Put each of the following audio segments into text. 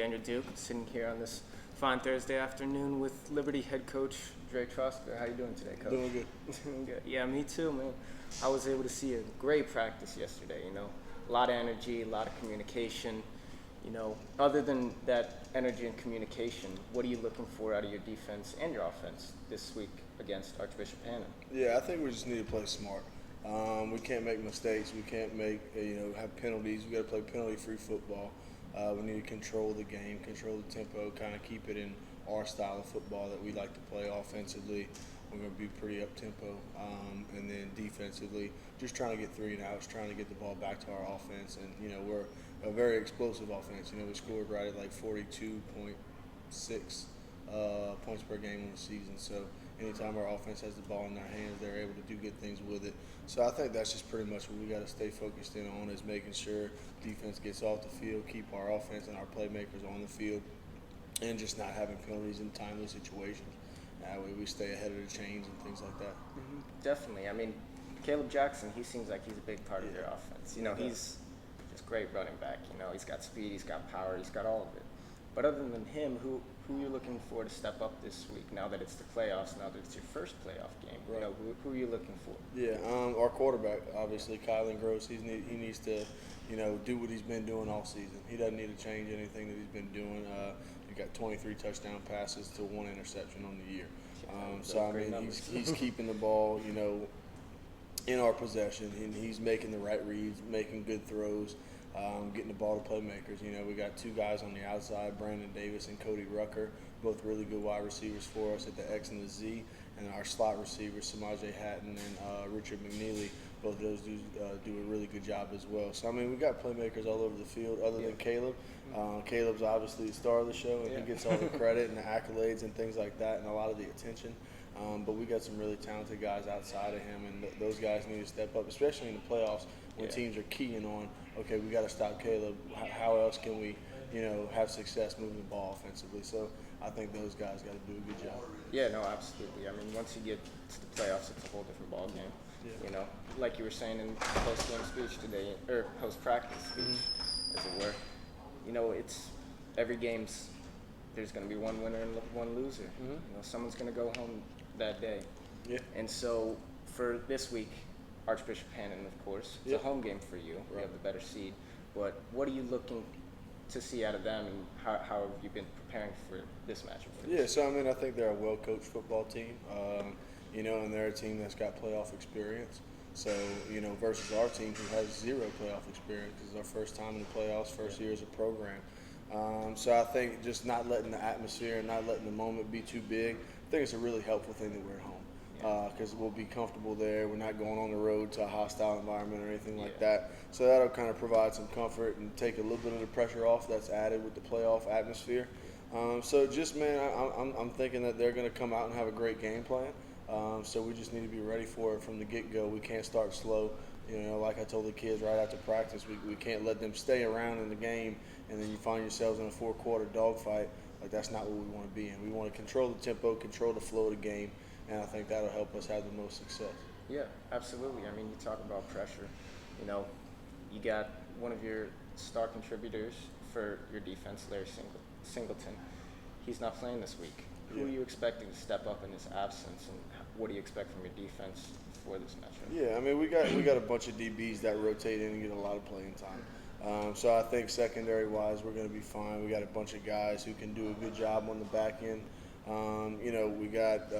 Daniel Duke, sitting here on this fine Thursday afternoon with Liberty head coach Drey Trosclair. How you doing today, Coach? Doing good. Doing good. Yeah, me too, man. I was able to see a great practice yesterday. A lot of energy, a lot of communication. Other than that energy and communication, what are you looking for out of your defense and your offense this week against Archbishop Hanna? Yeah, I think we just need to play smart. We can't make mistakes. We can't have penalties. We got to play penalty-free football. We need to control the game, control the tempo, kind of keep it in our style of football that we like to play offensively. We're going to be pretty up-tempo. And then defensively, just trying to get 3 and outs, trying to get the ball back to our offense. And, we're a very explosive offense. We scored right at like 42.6 points per game on the season. So anytime our offense has the ball in their hands, they're able to do good things with it. So I think that's just pretty much what we got to stay focused in on, is making sure defense gets off the field, keep our offense and our playmakers on the field, and just not having penalties in timely situations. That way we stay ahead of the chains and things like that. Mm-hmm. Definitely. I mean, Caleb Jackson, he seems like he's a big part of your offense. He's just great running back. He's got speed, he's got power, he's got all of it. But other than him, who are you looking for to step up this week, now that it's the playoffs, now that it's your first playoff game? Right. Who are you looking for? Yeah, our quarterback, obviously, Kylan Gross, he needs to, do what he's been doing all season. He doesn't need to change anything that he's been doing. He got 23 touchdown passes to 1 interception on the year. He's keeping the ball, in our possession, and he's making the right reads, making good throws, getting the ball to playmakers. We got 2 guys on the outside, Brandon Davis and Cody Rucker, both really good wide receivers for us at the X and the Z, and our slot receivers, Samaje Hatton and Richard McNeely, both of those dudes do a really good job as well. So, we got playmakers all over the field other than Caleb. Caleb's obviously the star of the show, and he gets all the credit and the accolades and things like that and a lot of the attention. But we got some really talented guys outside of him, and those guys need to step up, especially in the playoffs when teams are keying on, okay, we got to stop Caleb. How else can we, have success moving the ball offensively? So I think those guys got to do a good job. Yeah, no, absolutely. Once you get to the playoffs, it's a whole different ball game. Yeah. Like you were saying in post-game speech today, or post-practice speech, as it were. It's every game's. There's going to be one winner and one loser. Someone's going to go home that day. Yeah. And so for this week, Archbishop Hanna, of course, it's a home game for you. You have the better seed. But what are you looking to see out of them, and how have you been preparing for this matchup? I think they're a well-coached football team, and they're a team that's got playoff experience. So, versus our team who has 0 playoff experience. This is our first time in the playoffs, first year as a program. So I think just not letting the atmosphere and not letting the moment be too big, I think it's a really helpful thing that we're at home, because we'll be comfortable there. We're not going on the road to a hostile environment or anything like that. So that'll kind of provide some comfort and take a little bit of the pressure off that's added with the playoff atmosphere. I'm thinking that they're going to come out and have a great game plan. So we just need to be ready for it from the get-go. We can't start slow. Like I told the kids right after practice, we can't let them stay around in the game and then you find yourselves in a 4-quarter dogfight. Like, that's not what we want to be in. We want to control the tempo, control the flow of the game, and I think that'll help us have the most success. Yeah, absolutely. You talk about pressure. You got one of your star contributors for your defense, Larry Singleton. He's not playing this week. Who are you expecting to step up in his absence, and what do you expect from your defense for this matchup? Yeah, we got a bunch of DBs that rotate in and get a lot of playing time. So I think secondary-wise, we're going to be fine. We got a bunch of guys who can do a good job on the back end. We got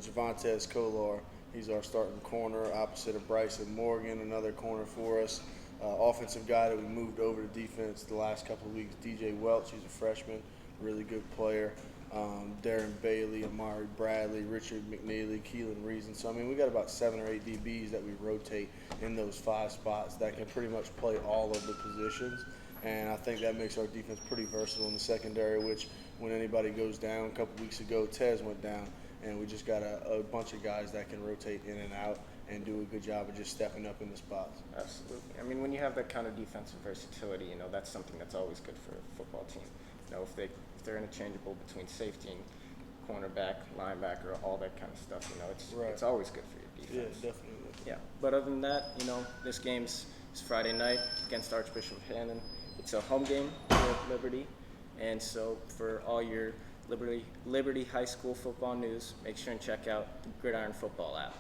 Javontes Kolar. He's our starting corner, opposite of Bryson Morgan, another corner for us. Offensive guy that we moved over to defense the last couple of weeks, DJ Welch. He's a freshman, really good player. Darren Bailey, Amari Bradley, Richard McNeely, Keelan Reason. So, we got about 7 or 8 DBs that we rotate in those 5 spots that can pretty much play all of the positions. And I think that makes our defense pretty versatile in the secondary, which when anybody goes down, a couple weeks ago, Tez went down, and we just got a bunch of guys that can rotate in and out and do a good job of just stepping up in the spots. Absolutely. When you have that kind of defensive versatility, that's something that's always good for a football team. If they're interchangeable between safety and cornerback, linebacker, all that kind of stuff, it's always good for your defense. Yeah, definitely. Yeah, but other than that, this game's Friday night against Archbishop Hanna. It's a home game here at Liberty, And so for all your Liberty High School football news, make sure and check out the Gridiron Football app.